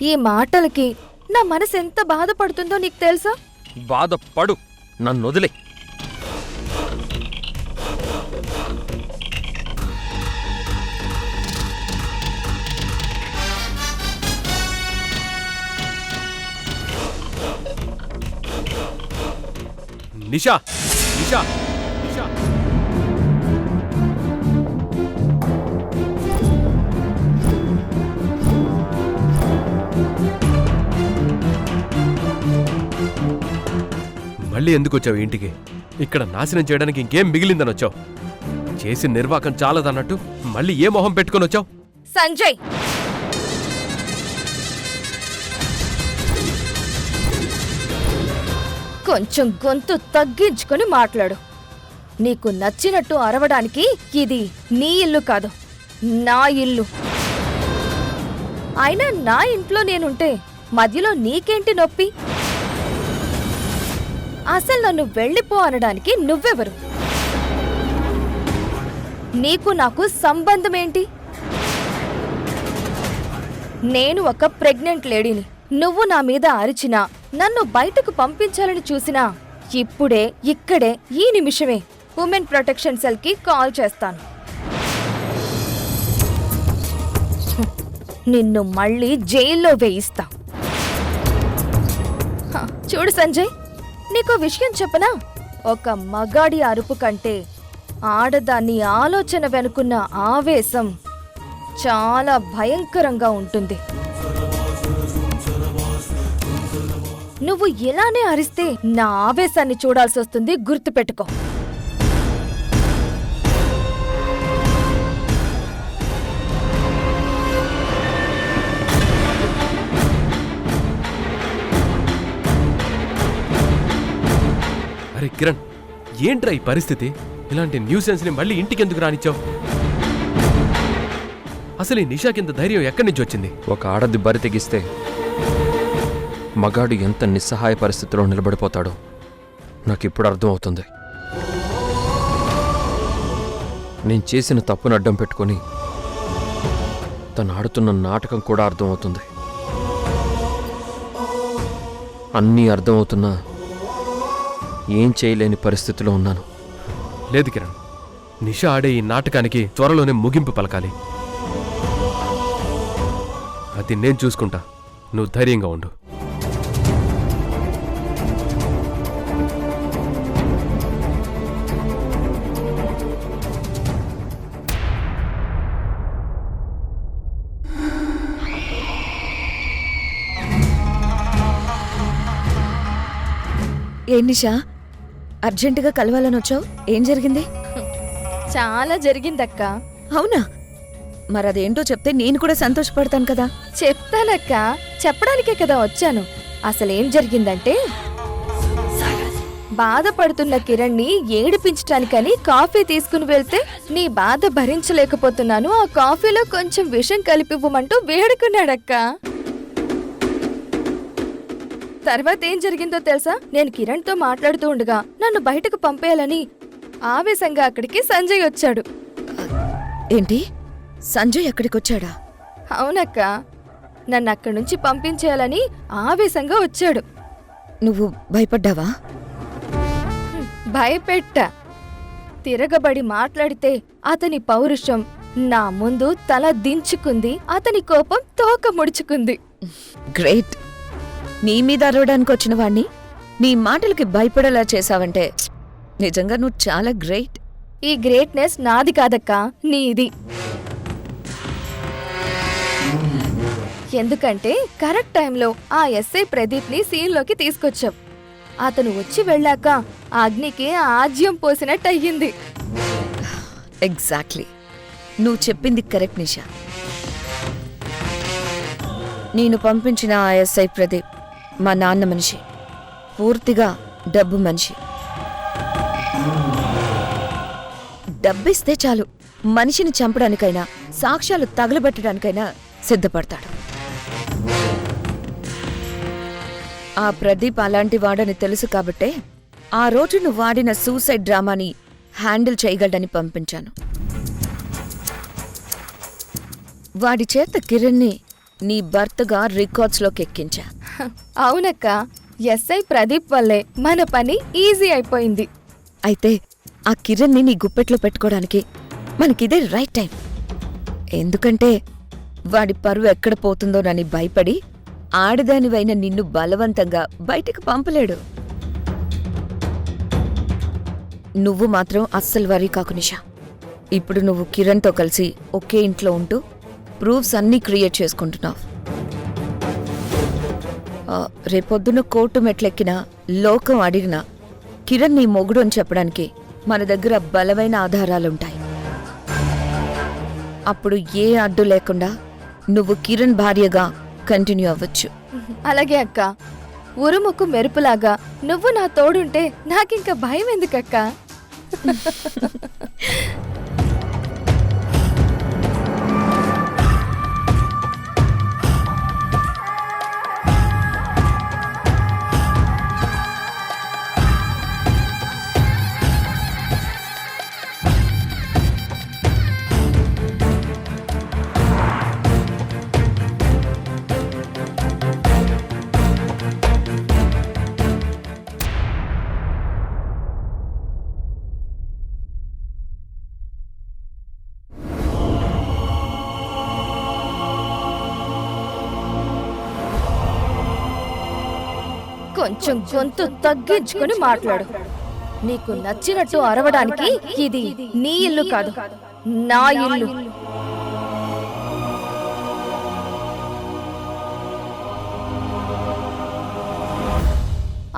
ఈ మాటలకి నా మనసు ఎంత బాధపడుతుందో నీకు తెలుసా? బాధపడు, నన్ను వదిలే. నిషా, నిషా, నిషా. మళ్ళీ ఎందుకు వచ్చావు ఇంటికి? ఇక్కడ నాశనం చేయడానికి ఇంకేం మిగిలిందని వచ్చావు? చేసిన నిర్వాకం చాలదన్నట్టు మళ్ళీ ఏ మొహం పెట్టుకొని వచ్చావు? సంజయ్, కొంచెం గొంతు తగ్గించుకొని మాట్లాడు. నీకు నచ్చినట్టు అరవడానికి ఇది నీ ఇల్లు కాదు, నా ఇల్లు. అయినా నా ఇంట్లో నేనుంటే మధ్యలో నీకేంటి నొప్పి? అసలు నన్ను వెళ్ళిపో అనడానికి నువ్వెవరు? నీకు నాకు సంబంధమేంటి? నేను ఒక ప్రెగ్నెంట్ లేడీని. నువ్వు నా మీద అరిచినా, నన్ను బయటకు పంపించాలని చూసినా ఇప్పుడే ఇక్కడే ఈ నిమిషమే ఉమెన్ ప్రొటెక్షన్ సెల్ కి కాల్ చేస్తాను. నిన్ను మళ్ళీ జైల్లో వేయిస్తా. చూడు సంజయ్, నీకో విషయం చెప్పనా? ఒక మగాడి అరుపు కంటే ఆడదాన్ని ఆలోచన వెనుకున్న ఆవేశం చాలా భయంకరంగా ఉంటుంది. నువ్వు ఇలానే అరిస్తే నా ఆవేశాన్ని చూడాల్సి వస్తుంది, గుర్తుపెట్టుకో. అరే కిరణ్, ఏంట్రా ఈ పరిస్థితి? ఇలాంటి న్యూసెన్స్ ని మళ్ళీ ఇంటికి ఎందుకు రానిచ్చావు? అసలు ఈ నిషాకింత ధైర్యం ఎక్కడి నుంచి వచ్చింది? ఒక ఆడది బరి తెగిస్తే మగాడు ఎంత నిస్సహాయ పరిస్థితిలో నిలబడిపోతాడో నాకిప్పుడు అర్థం అవుతుంది. నేను చేసిన తప్పును అడ్డం పెట్టుకొని తను ఆడుతున్న నాటకం కూడా అర్థమవుతుంది. అన్నీ అర్థమవుతున్నా ఏం చేయలేని పరిస్థితిలో ఉన్నాను. లేదు కిరణ్, నిషా ఆడే ఈ నాటకానికి త్వరలోనే ముగింపు పలకాలి. అది నేను చూసుకుంటా, నువ్వు ధైర్యంగా ఉండు. ఏం నిషా, అర్జెంటుగా కలవాలని వచ్చావు? ఏం జరిగింది? చాలా జరిగిందక్క. అవునా? మరదేంటో చెప్తే నేను కూడా సంతోషపడతాను కదా. చెప్తానక్క, చెప్పడానికే కదా వచ్చాను. అసలేం జరిగిందంటే, బాధపడుతున్న కిరణ్ని ఏడిపించటానికని కాఫీ తీసుకుని వెళ్తే నీ బాధ భరించలేకపోతున్నాను, ఆ కాఫీలో కొంచెం విషం కలిపివ్వమంటూ వేడుకున్నాడక్క. తర్వాత ఏం జరిగిందో తెలుసా? నేను కిరణ్తో మాట్లాడుతూ ఉండగా నన్ను బయటకు పంపేయాలని ఆవేశంగా అక్కడికి సంజయ్ వచ్చాడు. ఏంటి, సంజయ్ అక్కడికొచ్చాడా? అవునక్క, నన్ను అక్కడి నుంచి పంపించేయాలని ఆవేశంగా వచ్చాడు. నువ్వు భయపడ్డావా? భయపెట్టా. తిరగబడి మాట్లాడితే అతని పౌరుషం నా ముందు తల దించుకుంది, అతని కోపం తోక ముడుచుకుంది. గ్రేట్. నీ మీద అరవడానికి వచ్చిన వాణ్ణి నీ మాటలకి భయపడేలా చేశావంటే నిజంగా నువ్వు చాలా గ్రేట్. ఈ గ్రేట్నెస్ నాది కాదక్క, నీది. ఎందుకంటే కరెక్ట్ టైంలో ఆ ఎస్ఐ ప్రదీప్ని సీన్లోకి తీసుకొచ్చాం. అతను వచ్చి వెళ్ళాక అగ్నికి ఆజ్యం పోసినట్టయింది. ఎగ్జాక్ట్లీ, నువ్వు చెప్పింది కరెక్ట్ నిషా. నేను పంపించిన ఆ ఎస్ఐ ప్రదీప్ మా నాన్న మనిషి, పూర్తిగా డబ్బు మనిషి. డబ్బిస్తే చాలు మనిషిని చంపడానికైనా సాక్ష్యాలు తగలబెట్టడానికైనా సిద్ధపడతాడు. ఆ ప్రదీప్ అలాంటి వాడని తెలుసు కాబట్టే ఆ రోజు నువ్వు వాడిన సూసైడ్ డ్రామాని హ్యాండిల్ చేయగలడని పంపించాను. వాడి చేత కిరణ్ని నీ భర్తగా రికార్డ్స్లోకి ఎక్కించా. అవునక్క, ఎస్ఐ ప్రదీప్ వల్లే మన పని ఈజీ అయిపోయింది. అయితే ఆ కిరణ్ని నీ గుప్పెట్లో పెట్టుకోవడానికి మనకిదే రైట్ టైం. ఎందుకంటే వాడి పరువు ఎక్కడ పోతుందోనని భయపడి ఆడదానివైన నిన్ను బలవంతంగా బయటికి పంపలేడు. నువ్వు మాత్రం అస్సలు వరీ కాకు నిషా. ఇప్పుడు నువ్వు కిరణ్తో కలిసి ఒకే ఇంట్లో ఉంటూ ప్రూఫ్స్ అన్నీ క్రియేట్ చేసుకుంటున్నావు. రేపొద్దున కోర్టు మెట్లెక్కినా లోకం అడిగినా కిరణ్ నీ మొగుడు అని చెప్పడానికి మన దగ్గర బలమైన ఆధారాలుంటాయి. అప్పుడు ఏ అడ్డు లేకుండా నువ్వు కిరణ్ భార్యగా కంటిన్యూ అవ్వచ్చు. అలాగే అక్క, ఉరుముకు మెరుపులాగా నువ్వు నా తోడుంటే నాకింక భయం ఎందుకక్క? కొంచెం గొంతు తగ్గించుకుని మాట్లాడు. నీకు నచ్చినట్టు అరవడానికి ఇది నీ ఇల్లు కాదు, నా ఇల్లు.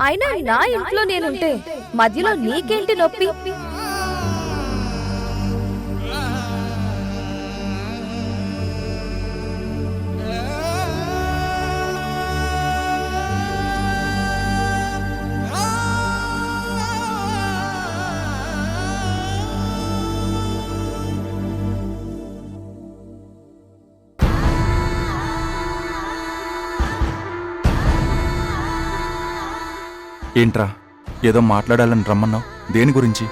అయినా నా ఇంట్లో నేనుంటే మధ్యలో నీకేంటి నొప్పి? ఏంట్రా, ఏదో మాట్లాడాలని రమ్మన్నావు? దేని గురించి?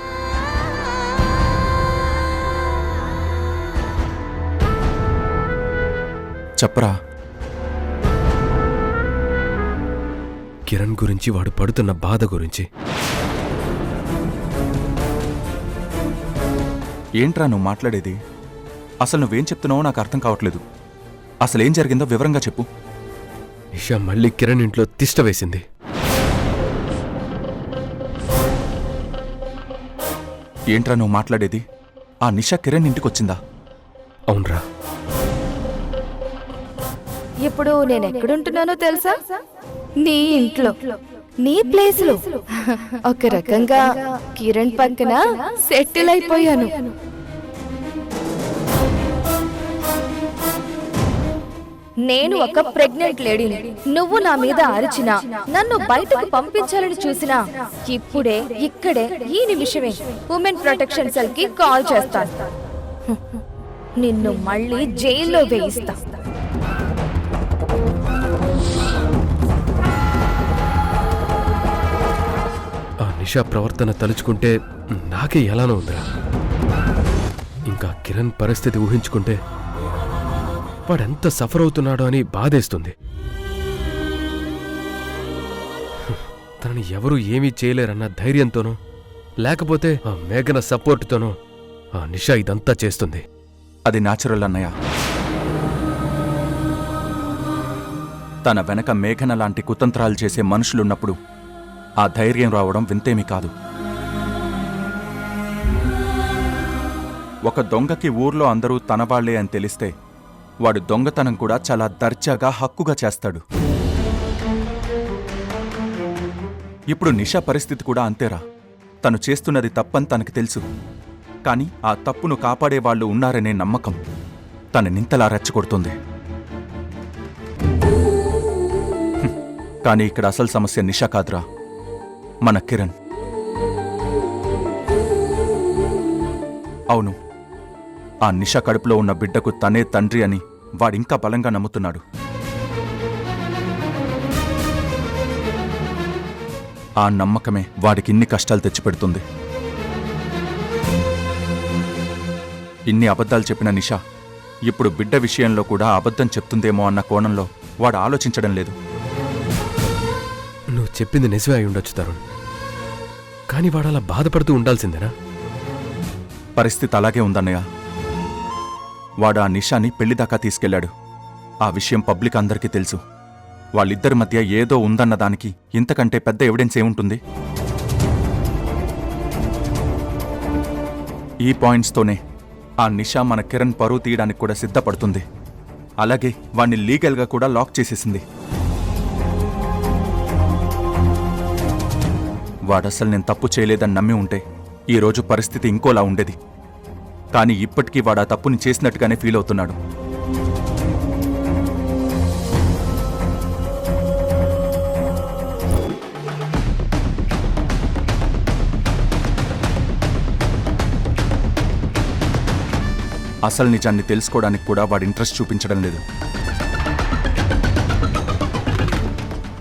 చెప్పరా. కిరణ్ గురించి, వాడు పడుతున్న బాధ గురించి. ఏంట్రా నువ్వు మాట్లాడేది? అసలు నువ్వేం చెప్తున్నావో నాకు అర్థం కావట్లేదు. అసలేం జరిగిందో వివరంగా చెప్పు. నిషా మళ్ళీ కిరణ్ ఇంట్లో తిష్ట వేసింది. ఏంట్రా నువ్వు మాట్లాడేది? ఆ నిషా కిరణ్ ఇంటికొచ్చిందా? అవునరా. ఇప్పుడు నేను ఎక్కడుంటున్నానో తెలుసా? నీ ఇంట్లో, నీ ప్లేస్ లో. ఒక రకంగా కిరణ్ పక్కన సెటిల్ అయిపోయాను. నేను ఒక ప్రెగ్నెంట్ లేడీని. నువ్వు నా మీద అరిచినా, నన్ను బయటకు పంపించాలని చూసినా ఇప్పుడే ఇక్కడే ఈ నిమిషమే ఉమెన్ ప్రొటెక్షన్ సెల్ కి కాల్ చేస్తాను. నిన్ను మళ్ళీ జైల్లో వేయిస్తా. ఆ నిషా ప్రవర్తన తలుచుకుంటే నాకే ఎలానో ఉందిరా. ఇంకా కిరణ్ పరిస్థితి ఊహించుకుంటే వాడెంత సఫర్ అవుతున్నాడో అని బాధేస్తుంది. తనని ఎవరూ ఏమీ చేయలేరన్న ధైర్యంతోనో లేకపోతే ఆ మేఘన సపోర్టుతోనో ఆ నిషా ఇదంతా చేస్తుంది. అది న్యాచురల్ అన్నయ్య. తన వెనక మేఘన లాంటి కుతంత్రాలు చేసే మనుషులున్నప్పుడు ఆ ధైర్యం రావడం వింతేమీ కాదు. ఒక దొంగకి ఊర్లో అందరూ తనవాళ్లే అని తెలిస్తే వాడు దొంగతనం కూడా చాలా దర్జాగా హక్కుగా చేస్తాడు. ఇప్పుడు నిషా పరిస్థితి కూడా అంతేరా. తను చేస్తున్నది తప్పని తనకి తెలుసు. కాని ఆ తప్పును కాపాడేవాళ్లు ఉన్నారనే నమ్మకం తననింతలా రెచ్చగొడుతుంది. కానీ ఇక్కడ అసలు సమస్య నిషా కాదురా, మన కిరణ్. అవును, ఆ నిషా కడుపులో ఉన్న బిడ్డకు తనే తండ్రి అని వాడింకా బలంగా నమ్ముతున్నాడు. ఆ నమ్మకమే వాడికి ఇన్ని కష్టాలు తెచ్చిపెడుతుంది. ఇన్ని అబద్ధాలు చెప్పిన నిషా ఇప్పుడు బిడ్డ విషయంలో కూడా అబద్ధం చెప్తుందేమో అన్న కోణంలో వాడు ఆలోచించడం లేదు. నువ్వు చెప్పింది నిజమే అయి ఉండొచ్చు తరుణ్. కానీ వాడలా బాధపడుతూ ఉండాల్సిందేనా? పరిస్థితి అలాగే ఉందన్నయ్య. వాడు ఆ నిషాని పెళ్లిదాకా తీసుకెళ్లాడు. ఆ విషయం పబ్లిక్ అందరికీ తెలుసు. వాళ్ళిద్దరి మధ్య ఏదో ఉందన్న దానికి ఇంతకంటే పెద్ద ఎవిడెన్స్ ఏముంటుంది? ఈ పాయింట్స్తోనే ఆ నిషా మన కిరణ్ పరువు తీయడానికి కూడా సిద్ధపడుతుంది. అలాగే వాణ్ణి లీగల్గా కూడా లాక్ చేసేసింది. వాడసలు నేను తప్పు చేయలేదని నమ్మి ఉంటే ఈరోజు పరిస్థితి ఇంకోలా ఉండేది. కానీ ఇప్పటికీ వాడు ఆ తప్పుని చేసినట్టుగానే ఫీల్ అవుతున్నాడు. అసలు నిజాన్ని తెలుసుకోవడానికి కూడా వాడు ఇంట్రెస్ట్ చూపించడం లేదు.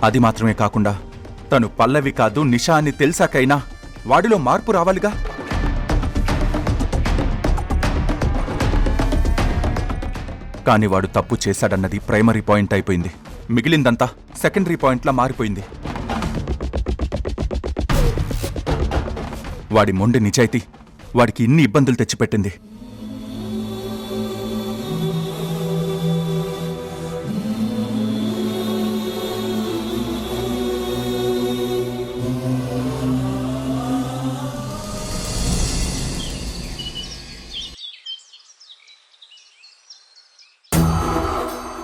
అది మాత్రమే కాకుండా తను పల్లవి కాదు నిషా అని తెలిసాకైనా వాడిలో మార్పు రావాలిగా. కాని వాడు తప్పు చేశాడన్నది ప్రైమరీ పాయింట్ అయిపోయింది. మిగిలిందంతా సెకండరీ పాయింట్లా మారిపోయింది. వాడి మొండి నిజాయితీ వాడికి ఇన్ని ఇబ్బందులు తెచ్చిపెట్టింది.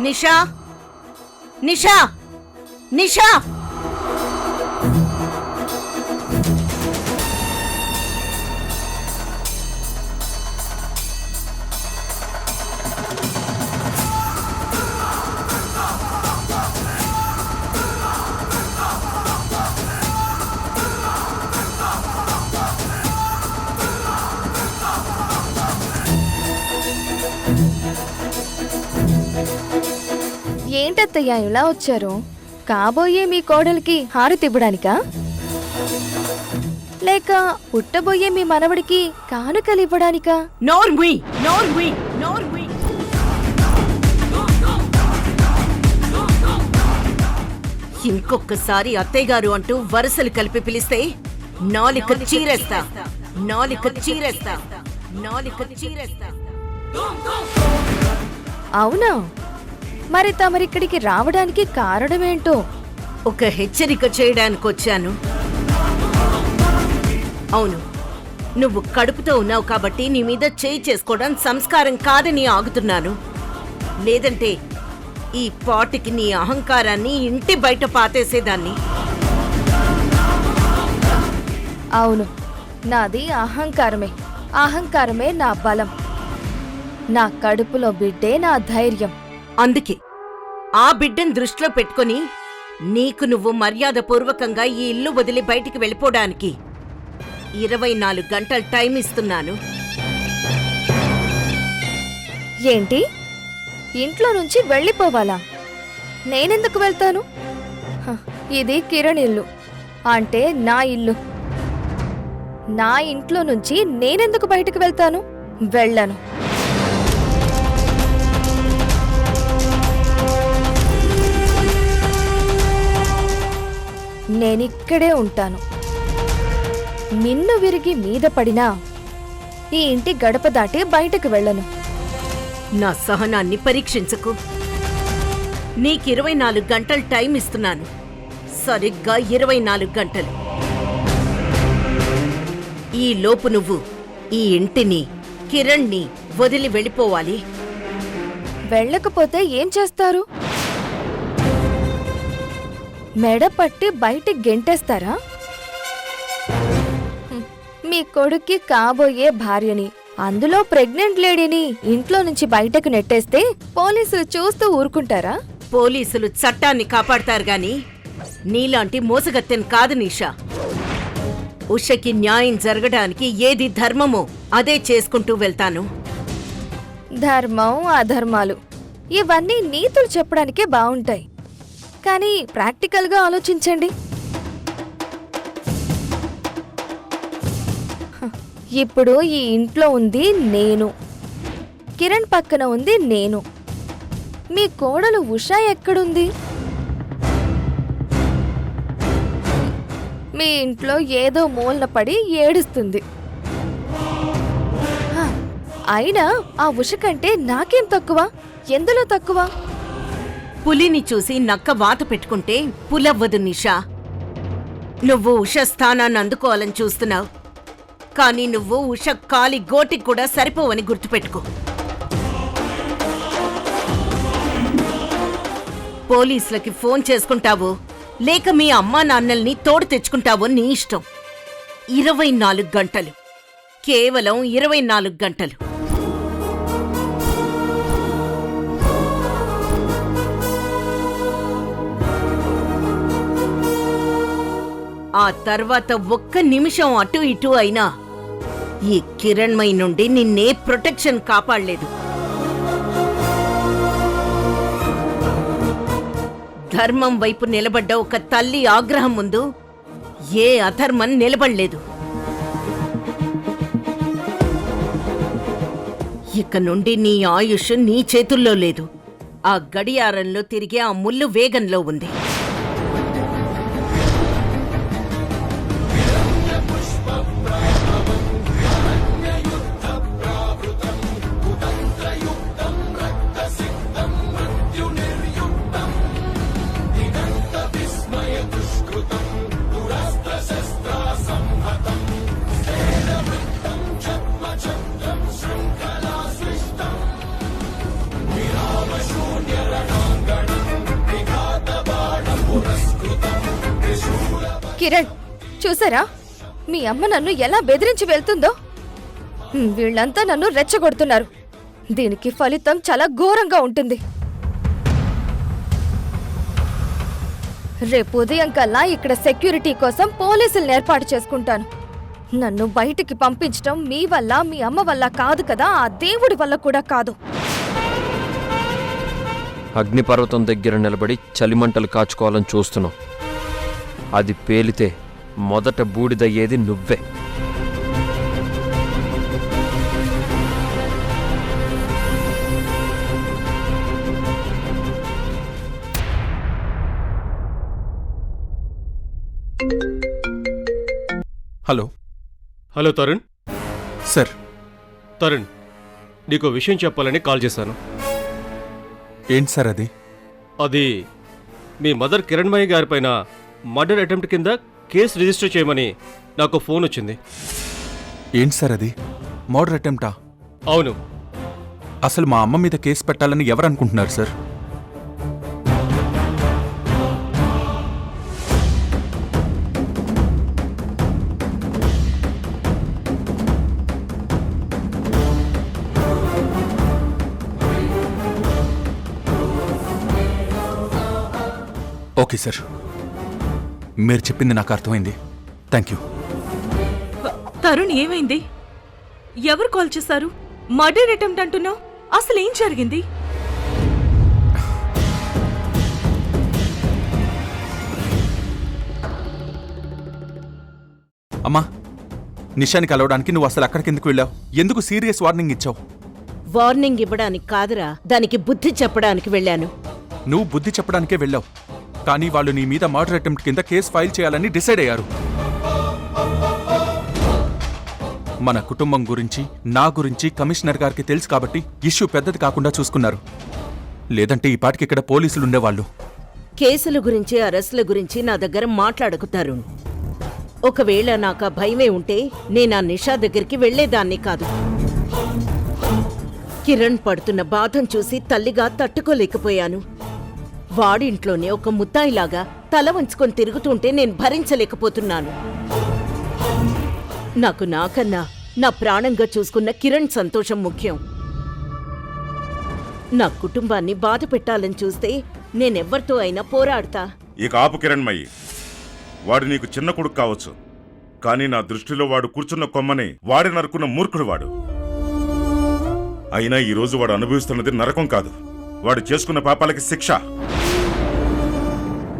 నిషా, నిషా, నిషా! ఏంటత్తయ్య ఇలా వచ్చారు? కాబోయే మీ కోడలికి హారతివ్వడానికా? లేక పుట్టబోయే మీ మనవడికి కానుకలివ్వడానికా? నోర్ముయ్, నోర్ముయ్, నోర్ముయ్! ఇంకొకసారి అత్తయ్యగారు అంటూ వరసలు కలిపి పిలిస్తే నాలిక చీరేస్తా, నాలిక చీరేస్తా, నాలిక చీరేస్తా. అవునా? మరి తమరిక్కడికి రావడానికి కారణమేంటో? ఒక హెచ్చరిక చేయడానికి వచ్చాను. అవును, నువ్వు కడుపుతో ఉన్నావు కాబట్టి నీ మీద చేయి చేసుకోవడం సంస్కారం కాదని ఆగుతున్నాను. లేదంటే ఈ పాటికి నీ అహంకారాన్ని ఇంటి బయట పాతేసేదాన్ని. అవును, నాది అహంకారమే. అహంకారమే నా బలం. నా కడుపులో బిడ్డే నా ధైర్యం. అందుకే ఆ బిడ్డను దృష్టిలో పెట్టుకుని నీకు నువ్వు మర్యాదపూర్వకంగా ఈ ఇల్లు వదిలి బయటికి వెళ్ళిపోవడానికి 24 గంటల టైం ఇస్తున్నాను. ఏంటి? ఇంట్లో నుంచి వెళ్ళిపోవాలా? నేనెందుకు వెళ్తాను? ఇది కిరణ్ ఇల్లు, అంటే నా ఇల్లు. నా ఇంట్లో నుంచి నేనెందుకు బయటకు వెళ్తాను? వెళ్ళను. నేనిక్కడే ఉంటాను. నిన్ను విరిగి మీద పడినా ఈ ఇంటి గడప దాటి బయటకు వెళ్ళను. నా సహనాన్ని పరీక్షించకు. నీకు 24 గంటల టైం ఇస్తున్నాను. సరిగ్గా 24 గంటలు. ఈ లోపు నువ్వు ఈ ఇంటిని, కిరణ్ని వదిలి వెళ్ళిపోవాలి. వెళ్ళకపోతే ఏం చేస్తారు? మెడ పట్టి బయటికి గెంటేస్తారా? మీ కొడుక్కి కాబోయే భార్యని, అందులో ప్రెగ్నెంట్ లేడీని ఇంట్లో నుంచి బయటకు నెట్టేస్తే పోలీసులు చూస్తూ ఊరుకుంటారా? పోలీసులు చట్టాన్ని కాపాడతారు గాని నీలాంటి మోసగత్తెను కాదు నిషా. ఉషకి న్యాయం జరగడానికి ఏది ధర్మమో అదే చేసుకుంటూ వెళ్తాను. ధర్మం, అధర్మాలు ఇవన్నీ నీతులు చెప్పడానికే బావుంటాయి. కానీ ప్రాక్టికల్గా ఆలోచించండి. ఇప్పుడు ఈ ఇంట్లో ఉంది నేను. కిరణ్ పక్కన ఉంది నేను. మీ కోడలు ఉషా ఎక్కడుంది? మీ ఇంట్లో ఏదో మూలన పడి ఏడుస్తుంది. హ, అయినా ఆ ఉష కంటే నాకేం తక్కువ? ఎందులో తక్కువ? పులిని చూసి నక్క వాత పెట్టుకుంటే పులవ్వదు నిషా. నువ్వు ఉష స్థానాన్ని అందుకోవాలని చూస్తున్నావు, కానీ నువ్వు ఉష కాలి గోటికి కూడా సరిపోవని గుర్తుపెట్టుకో. పోలీసులకి ఫోన్ చేసుకుంటావో లేక మీ అమ్మా నాన్నల్ని తోడు తెచ్చుకుంటావో నీ ఇష్టం. 24 గంటలు, కేవలం 24 గంటలు. ఆ తర్వాత ఒక్క నిమిషం అటు ఇటు అయినా ఈ కిరణ్మయి నుండి నిన్నే ప్రొటెక్షన్ కాపాడలేదు. ధర్మం వైపు నిలబడ్డ ఒక తల్లి ఆగ్రహం ముందు ఏ అధర్మం నిలబడలేదు. ఇక నుండి నీ ఆయుష్ నీ చేతుల్లో లేదు. ఆ గడియారంలో తిరిగే ఆ ముళ్ళు వేగంలో ఉంది. కిరణ్, చూసారా మీ అమ్మ నన్ను ఎలా బెదిరించి వెళ్తుందో? వీళ్ళంతా నన్ను రెచ్చగొడుతున్నారు. దీనికి ఫలితం చాలా ఘోరంగా ఉంటుంది. రేపు ఉదయం కల్లా ఇక్కడ సెక్యూరిటీ కోసం పోలీసులను ఏర్పాటు చేసుకుంటాను. నన్ను బయటికి పంపించడం మీ వల్ల, మీ అమ్మ వల్ల కాదు కదా, ఆ దేవుడి వల్ల కూడా కాదు. అగ్నిపర్వతం దగ్గర నిలబడి చలిమంటలు కాచుకోవాలని చూస్తున్నావు. అది పేలితే మొదట బూడిదయ్యేది నువ్వే. Hello hello Tarun. Sir. Tarun, నీకు విషయం చెప్పాలని కాల్ చేశాను. ఏంటి సార్ అది? అది మీ మదర్ కిరణ్మయి గారిపైన మర్డర్ అటెంప్ట్ కింద కేసు రిజిస్టర్ చేయమని నాకు ఫోన్ వచ్చింది. ఏంటి సార్ అది? మర్డర్ అటెంప్టా? అవును. అసలు మా అమ్మ మీద కేసు పెట్టాలని ఎవరు అనుకుంటున్నారు సార్? ఓకే సార్, మీరు చెప్పింది నాకు అర్థమైంది. Thank you. తరుణ్, ఏమైంది? ఎవరు కాల్ చేశారు? మర్డర్ అటెంప్ట్ అంటున్నావు, అసలు ఏం జరిగింది? అమ్మా, నిషాని కలవడానికి నువ్వు అసలు అక్కడికి ఎందుకు వెళ్ళావు? ఎందుకు సీరియస్ వార్నింగ్ ఇచ్చావు? వార్నింగ్ ఇవ్వడానికి కాదురా, దానికి బుద్ధి చెప్పడానికి వెళ్ళాను. నువ్వు బుద్ధి చెప్పడానికే వెళ్ళావు, కానీ వాళ్ళు నీ మీద మర్డర్ అటెంప్ట్ కింద కేసు ఫైల్ చేయాలని డిసైడ్ అయ్యారు. మన కుటుంబం గురించి, నా గురించి కమిషనర్ గారికి తెలుసు కాబట్టి ఇష్యూ పెద్దది కాకుండా చూసుకున్నారు. లేదంటే ఈ పాటికి ఇక్కడ పోలీసులుండేవాళ్ళు. కేసుల గురించి, అరెస్టుల గురించి నా దగ్గర మాట్లాడకుతారు. ఒకవేళ నాకు ఆ భయమే ఉంటే నేను ఆ నిషా దగ్గరికి వెళ్లేదాన్ని కాదు. కిరణ్ పడుతున్న బాధను చూసి తల్లిగా తట్టుకోలేకపోయాను. వాడింట్లోనే ఒక ముద్దాయిలాగా తల వంచుకొని తిరుగుతుంటే నేను భరించలేకపోతున్నాను. నాకు నాకన్నా నా ప్రాణంగా చూసుకున్న కిరణ్ సంతోషం ముఖ్యం. నా కుటుంబాన్ని బాధ పెట్టాలని చూస్తే నేనెవ్వరితో అయినా పోరాడతా. ఇక ఆపు కిరణ్మయి. వాడు నీకు చిన్న కొడుకు కావచ్చు, కానీ నా దృష్టిలో వాడు కూర్చున్న కొమ్మని వాడి నరుకున్న మూర్ఖుడు వాడు. అయినా ఈరోజు వాడు అనుభవిస్తున్నది నరకం కాదు, వాడు చేసుకున్న పాపాలకి శిక్ష.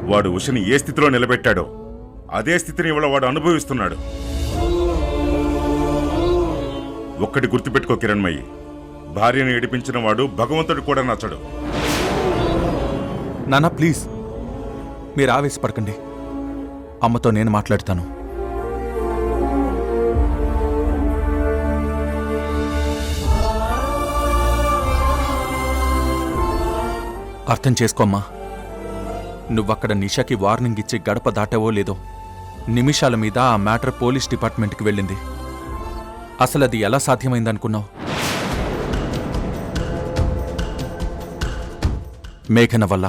వాడు ఉషని ఏ స్థితిలో నిలబెట్టాడో అదే స్థితిని ఇవాళ వాడు అనుభవిస్తున్నాడు. ఒక్కటి గుర్తుపెట్టుకో కిరణ్మయి, భార్యను ఏడిపించిన వాడు భగవంతుడు కూడా నచ్చడు. నాన్న ప్లీజ్, మీరు ఆవేశపడకండి. అమ్మతో నేను మాట్లాడతాను. అర్థం చేసుకోమ్మా. నువ్వక్కడ నిషాకి వార్నింగ్ ఇచ్చి గడప దాటావో లేదో, నిమిషాల మీద ఆ మ్యాటర్ పోలీస్ డిపార్ట్మెంట్కి వెళ్ళింది. అసలది ఎలా సాధ్యమైందనుకున్నావు? మేఘన వల్ల.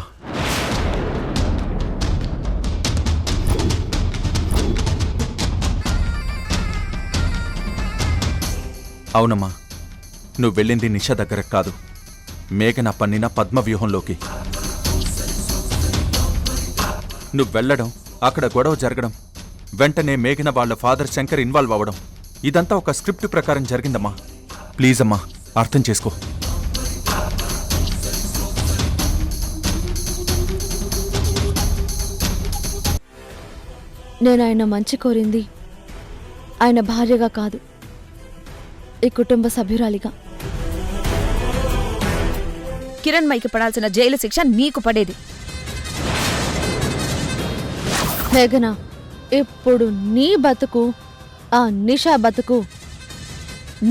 అవునమ్మా, నువ్వు వెళ్ళింది నిషా దగ్గర కాదు, మేఘన పన్నిన పద్మవ్యూహంలోకి. నువ్వు వెళ్ళడం, అక్కడ గొడవ జరగడం, వెంటనే మేఘన వాళ్ళ ఫాదర్ శంకర్ ఇన్వాల్వ్ అవ్వడం, ఇదంతా ఒక స్క్రిప్ట్ ప్రకారం జరిగిందమ్మా. ప్లీజ్ అమ్మా, అర్థం చేసుకో. నేను ఆయన మంచి కోరింది ఆయన భార్యగా కాదు, ఈ కుటుంబ సభ్యురాలిగా. కిరణ్ మైకి పడాల్సిన జైలు శిక్ష నీకు పడేది. మేఘనా, ఇప్పుడు నీ బతుకు, ఆ నిషా బతుకు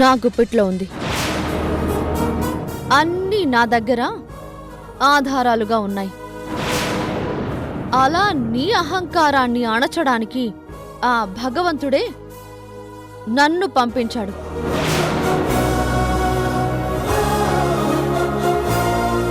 నా గుప్పిట్లో ఉంది. అన్నీ నా దగ్గర ఆధారాలుగా ఉన్నాయి. అలా నీ అహంకారాన్ని అణచడానికి ఆ భగవంతుడే నన్ను పంపించాడు.